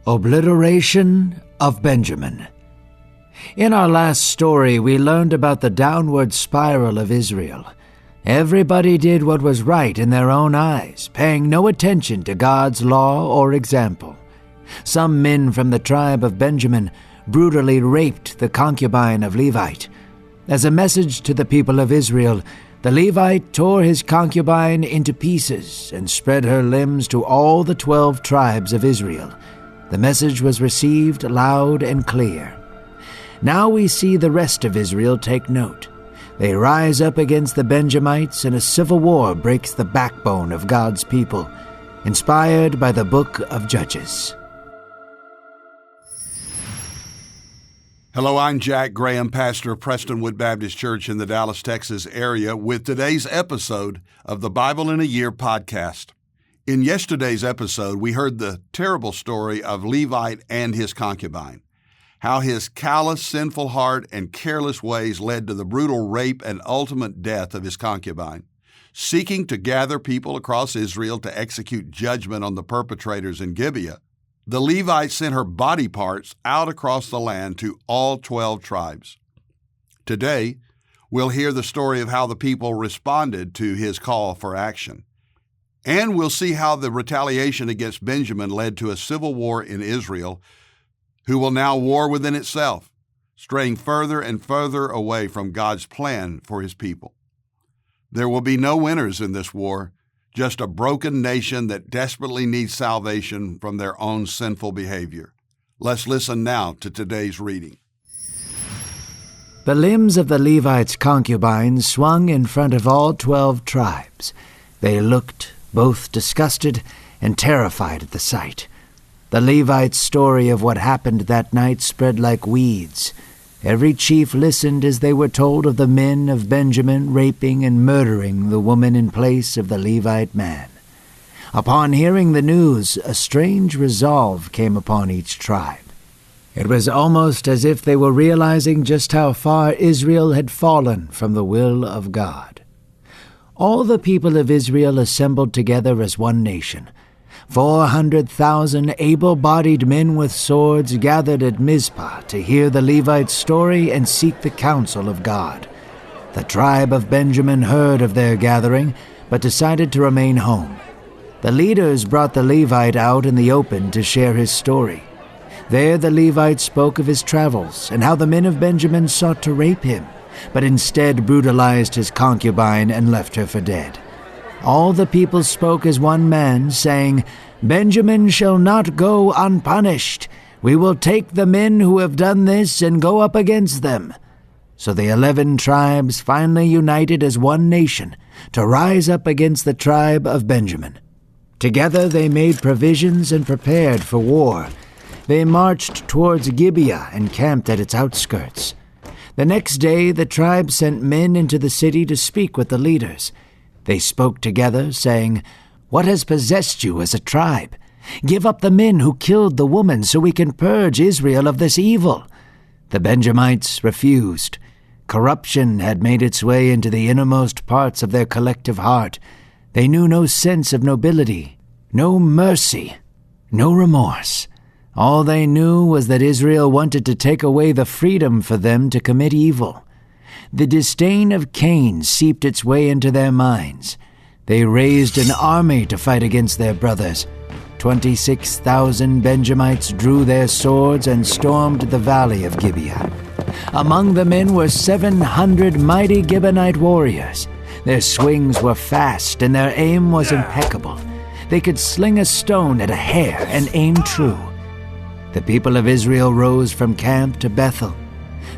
Obliteration of Benjamin. In our last story, we learned about the downward spiral of Israel. Everybody did what was right in their own eyes, paying no attention to God's law or example. Some men from the tribe of Benjamin brutally raped the concubine of Levite. As a message to the people of Israel, the Levite tore his concubine into pieces and spread her limbs to all the 12 tribes of Israel. The message was received loud and clear. Now we see the rest of Israel take note. They rise up against the Benjamites, and a civil war breaks the backbone of God's people, inspired by the book of Judges. Hello, I'm Jack Graham, pastor of Prestonwood Baptist Church in the Dallas, Texas area, with today's episode of the Bible in a Year podcast. In yesterday's episode, we heard the terrible story of Levite and his concubine, how his callous, sinful heart and careless ways led to the brutal rape and ultimate death of his concubine. Seeking to gather people across Israel to execute judgment on the perpetrators in Gibeah, the Levite sent her body parts out across the land to all 12 tribes. Today, we'll hear the story of how the people responded to his call for action. And we'll see how the retaliation against Benjamin led to a civil war in Israel, who will now war within itself, straying further and further away from God's plan for his people. There will be no winners in this war, just a broken nation that desperately needs salvation from their own sinful behavior. Let's listen now to today's reading. The limbs of the Levite's concubines swung in front of all 12 tribes. They looked both disgusted and terrified at the sight. The Levite's story of what happened that night spread like weeds. Every chief listened as they were told of the men of Benjamin raping and murdering the woman in place of the Levite man. Upon hearing the news, a strange resolve came upon each tribe. It was almost as if they were realizing just how far Israel had fallen from the will of God. All the people of Israel assembled together as one nation. 400,000 able-bodied men with swords gathered at Mizpah to hear the Levite's story and seek the counsel of God. The tribe of Benjamin heard of their gathering, but decided to remain home. The leaders brought the Levite out in the open to share his story. There the Levite spoke of his travels and how the men of Benjamin sought to rape him, but instead brutalized his concubine and left her for dead. All the people spoke as one man, saying, "Benjamin shall not go unpunished. We will take the men who have done this and go up against them." So the 11 tribes finally united as one nation to rise up against the tribe of Benjamin. Together they made provisions and prepared for war. They marched towards Gibeah and camped at its outskirts. The next day the tribe sent men into the city to speak with the leaders. They spoke together, saying, "What has possessed you as a tribe? Give up the men who killed the woman so we can purge Israel of this evil." The Benjamites refused. Corruption had made its way into the innermost parts of their collective heart. They knew no sense of nobility, no mercy, no remorse. All they knew was that Israel wanted to take away the freedom for them to commit evil. The disdain of Cain seeped its way into their minds. They raised an army to fight against their brothers. 26,000 Benjamites drew their swords and stormed the valley of Gibeah. Among the men were 700 mighty Gibeonite warriors. Their swings were fast and their aim was impeccable. They could sling a stone at a hair and aim true. The people of Israel rose from camp to Bethel.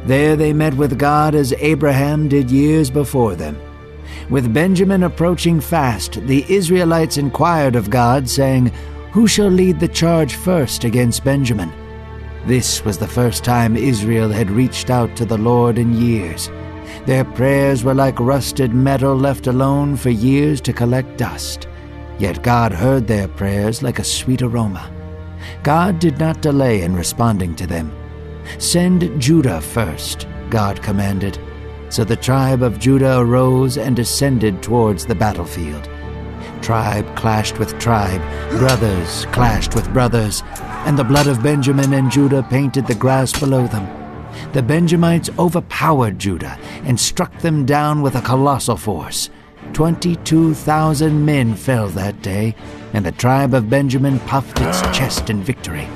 There they met with God as Abraham did years before them. With Benjamin approaching fast, the Israelites inquired of God, saying, "Who shall lead the charge first against Benjamin?" This was the first time Israel had reached out to the Lord in years. Their prayers were like rusted metal left alone for years to collect dust. Yet God heard their prayers like a sweet aroma. God did not delay in responding to them. "Send Judah first," God commanded. So the tribe of Judah arose and descended towards the battlefield. Tribe clashed with tribe, brothers clashed with brothers, and the blood of Benjamin and Judah painted the grass below them. The Benjamites overpowered Judah and struck them down with a colossal force. 22,000 men fell that day, and the tribe of Benjamin puffed its chest in victory.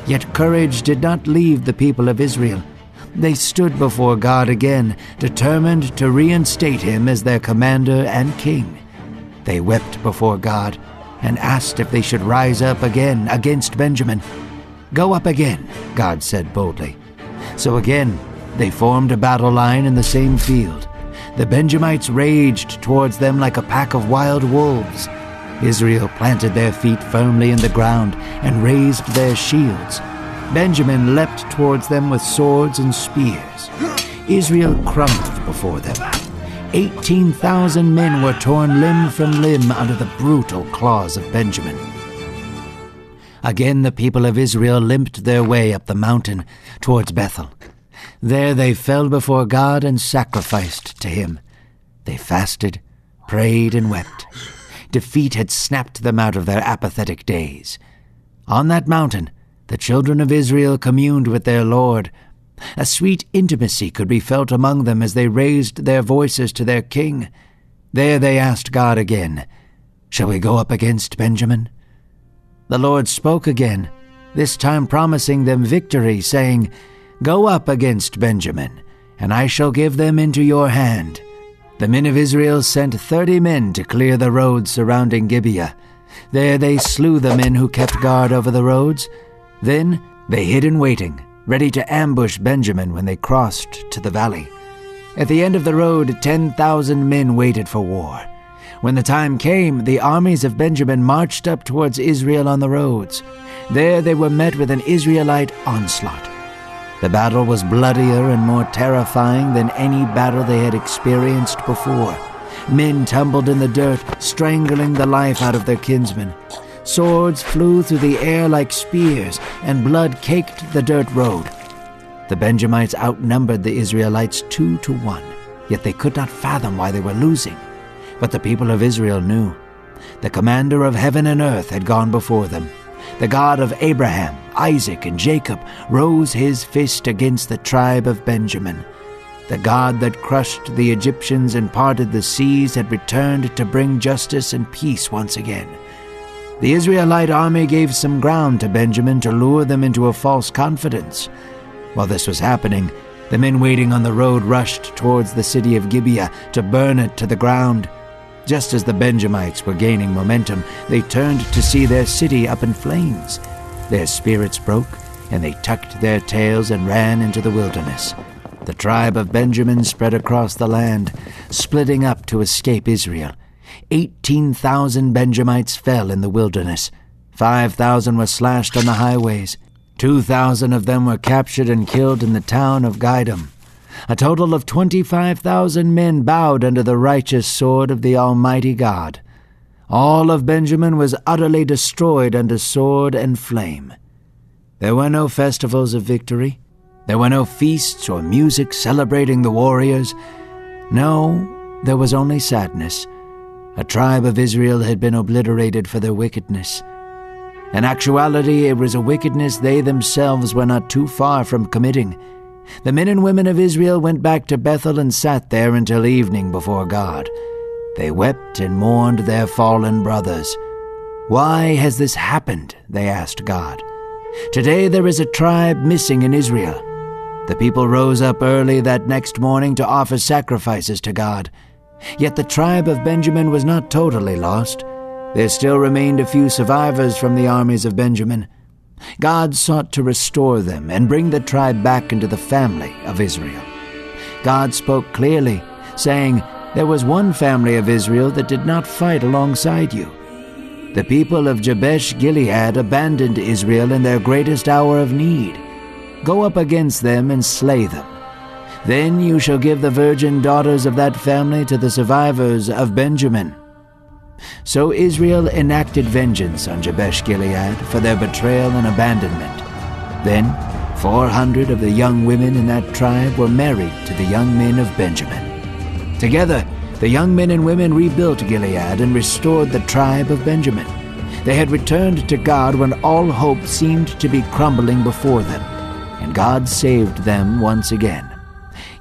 Yet courage did not leave the people of Israel. They stood before God again, determined to reinstate him as their commander and king. They wept before God and asked if they should rise up again against Benjamin. "Go up again," God said boldly. So again they formed a battle line in the same field. The Benjamites raged towards them like a pack of wild wolves. Israel planted their feet firmly in the ground and raised their shields. Benjamin leapt towards them with swords and spears. Israel crumbled before them. 18,000 men were torn limb from limb under the brutal claws of Benjamin. Again the people of Israel limped their way up the mountain towards Bethel. There they fell before God and sacrificed to him. They fasted, prayed, and wept. Defeat had snapped them out of their apathetic days. On that mountain, the children of Israel communed with their Lord. A sweet intimacy could be felt among them as they raised their voices to their king. There they asked God again, "Shall we go up against Benjamin?" The Lord spoke again, this time promising them victory, saying, "Go up against Benjamin, and I shall give them into your hand." The men of Israel sent 30 men to clear the roads surrounding Gibeah. There they slew the men who kept guard over the roads. Then they hid in waiting, ready to ambush Benjamin when they crossed to the valley. At the end of the road, 10,000 men waited for war. When the time came, the armies of Benjamin marched up towards Israel on the roads. There they were met with an Israelite onslaught. The battle was bloodier and more terrifying than any battle they had experienced before. Men tumbled in the dirt, strangling the life out of their kinsmen. Swords flew through the air like spears, and blood caked the dirt road. The Benjamites outnumbered the Israelites 2-1, yet they could not fathom why they were losing. But the people of Israel knew. The commander of heaven and earth had gone before them. The God of Abraham, Isaac, and Jacob rose his fist against the tribe of Benjamin. The God that crushed the Egyptians and parted the seas had returned to bring justice and peace once again. The Israelite army gave some ground to Benjamin to lure them into a false confidence. While this was happening, the men waiting on the road rushed towards the city of Gibeah to burn it to the ground. Just as the Benjamites were gaining momentum, they turned to see their city up in flames. Their spirits broke, and they tucked their tails and ran into the wilderness. The tribe of Benjamin spread across the land, splitting up to escape Israel. 18,000 Benjamites fell in the wilderness. 5,000 were slashed on the highways. 2,000 of them were captured and killed in the town of Gidom. A total of 25,000 men bowed under the righteous sword of the Almighty God. All of Benjamin was utterly destroyed under sword and flame. There were no festivals of victory. There were no feasts or music celebrating the warriors. No, there was only sadness. A tribe of Israel had been obliterated for their wickedness. In actuality, it was a wickedness they themselves were not too far from committing. The men and women of Israel went back to Bethel and sat there until evening before God. They wept and mourned their fallen brothers. "Why has this happened?" they asked God. "Today there is a tribe missing in Israel." The people rose up early that next morning to offer sacrifices to God. Yet the tribe of Benjamin was not totally lost. There still remained a few survivors from the armies of Benjamin. God sought to restore them and bring the tribe back into the family of Israel. God spoke clearly, saying, "There was one family of Israel that did not fight alongside you." The people of Jabesh Gilead abandoned Israel in their greatest hour of need. Go up against them and slay them. Then you shall give the virgin daughters of that family to the survivors of Benjamin. So Israel enacted vengeance on Jabesh Gilead for their betrayal and abandonment. Then 400 of the young women in that tribe were married to the young men of Benjamin. Together The young men and women rebuilt Gilead and restored the tribe of Benjamin. They had returned to God when all hope seemed to be crumbling before them, and God saved them once again.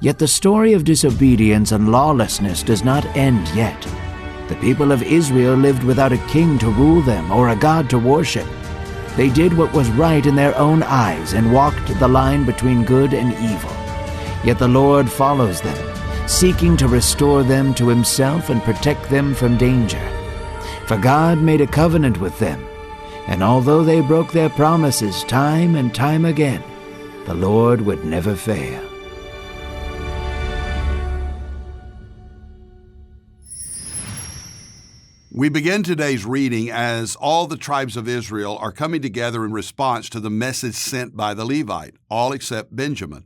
Yet the story of disobedience and lawlessness does not end yet. The people of Israel lived without a king to rule them or a God to worship. They did what was right in their own eyes and walked the line between good and evil. Yet the Lord follows them, seeking to restore them to himself and protect them from danger. For God made a covenant with them, and although they broke their promises time and time again, the Lord would never fail. We begin today's reading as all the tribes of Israel are coming together in response to the message sent by the Levite, all except Benjamin.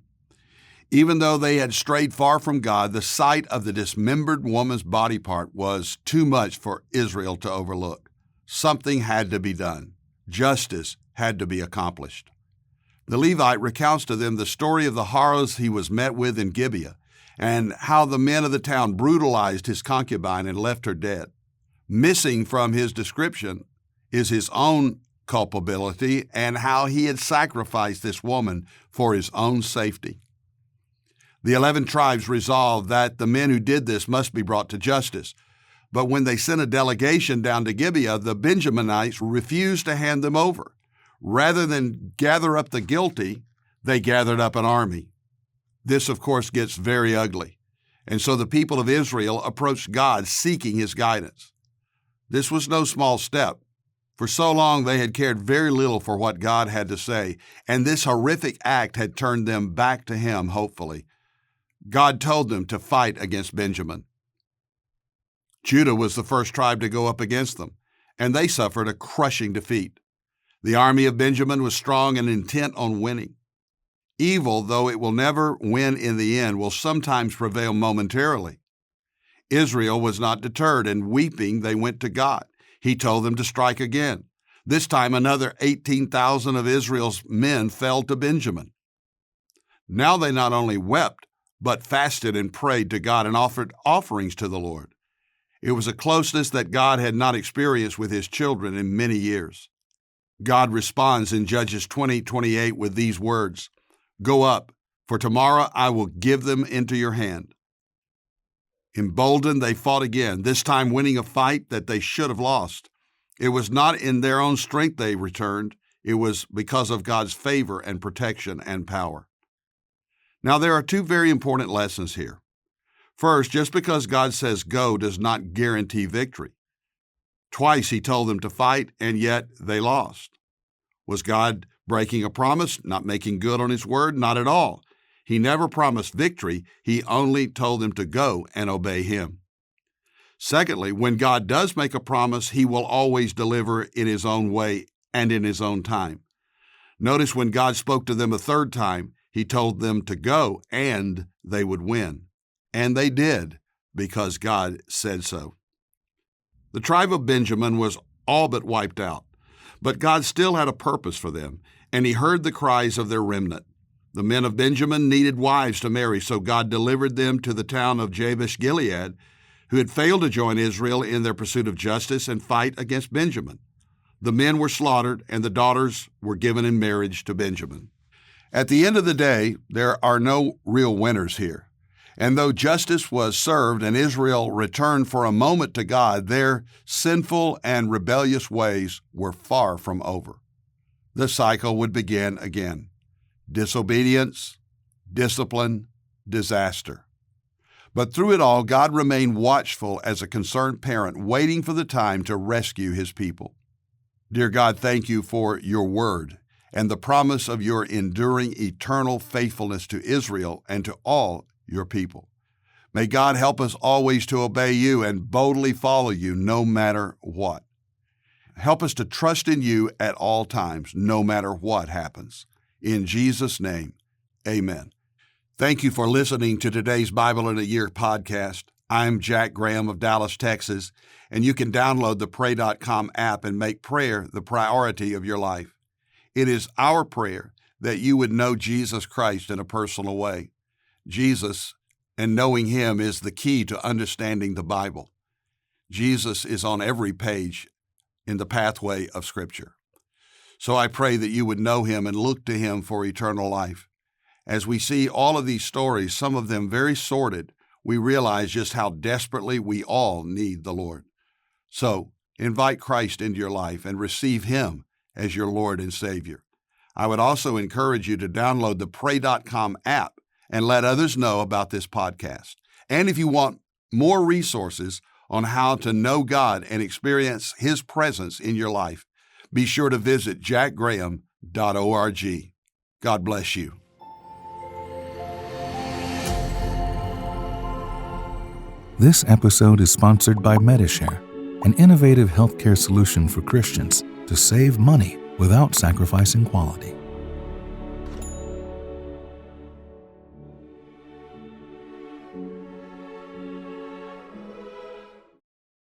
Even though they had strayed far from God, the sight of the dismembered woman's body part was too much for Israel to overlook. Something had to be done. Justice had to be accomplished. The Levite recounts to them the story of the horrors he was met with in Gibeah and how the men of the town brutalized his concubine and left her dead. Missing from his description is his own culpability and how he had sacrificed this woman for his own safety. The 11 tribes resolved that the men who did this must be brought to justice. But when they sent a delegation down to Gibeah, the Benjaminites refused to hand them over. Rather than gather up the guilty, they gathered up an army. This, of course, gets very ugly. And so the people of Israel approached God seeking his guidance. This was no small step. For so long they had cared very little for what God had to say, and this horrific act had turned them back to him, hopefully. God told them to fight against Benjamin. Judah was the first tribe to go up against them, and they suffered a crushing defeat. The army of Benjamin was strong and intent on winning. Evil, though it will never win in the end, will sometimes prevail momentarily. Israel was not deterred, and weeping, they went to God. He told them to strike again. This time, another 18,000 of Israel's men fell to Benjamin. Now they not only wept, but fasted and prayed to God and offered offerings to the Lord. It was a closeness that God had not experienced with his children in many years. God responds in Judges 20:28 with these words, "Go up, for tomorrow I will give them into your hand." Emboldened, they fought again, this time winning a fight that they should have lost. It was not in their own strength they returned. It was because of God's favor and protection and power. Now, there are two very important lessons here. First, just because God says go does not guarantee victory. Twice he told them to fight, and yet they lost. Was God breaking a promise, not making good on his word? Not at all. He never promised victory. He only told them to go and obey him. Secondly, when God does make a promise, he will always deliver in his own way and in his own time. Notice when God spoke to them a third time, he told them to go and they would win. And they did, because God said so. The tribe of Benjamin was all but wiped out, but God still had a purpose for them, and he heard the cries of their remnant. The men of Benjamin needed wives to marry, so God delivered them to the town of Jabesh Gilead, who had failed to join Israel in their pursuit of justice and fight against Benjamin. The men were slaughtered, and the daughters were given in marriage to Benjamin. At the end of the day, there are no real winners here. And though justice was served and Israel returned for a moment to God, their sinful and rebellious ways were far from over. The cycle would begin again. Disobedience, discipline, disaster. But through it all, God remained watchful as a concerned parent, waiting for the time to rescue his people. Dear God, thank you for your word and the promise of your enduring eternal faithfulness to Israel and to all your people. May God help us always to obey you and boldly follow you no matter what. Help us to trust in you at all times, no matter what happens. In Jesus' name, amen. Thank you for listening to today's Bible in a Year podcast. I'm Jack Graham of Dallas, Texas, and you can download the pray.com app and make prayer the priority of your life. It is our prayer that you would know Jesus Christ in a personal way. Jesus and knowing Him is the key to understanding the Bible. Jesus is on every page in the pathway of Scripture. So I pray that you would know Him and look to Him for eternal life. As we see all of these stories, some of them very sordid, we realize just how desperately we all need the Lord. So invite Christ into your life and receive Him as your Lord and Savior. I would also encourage you to download the pray.com app and let others know about this podcast. And if you want more resources on how to know God and experience His presence in your life, be sure to visit jackgraham.org. God bless you. This episode is sponsored by Medishare, an innovative healthcare solution for Christians to save money without sacrificing quality.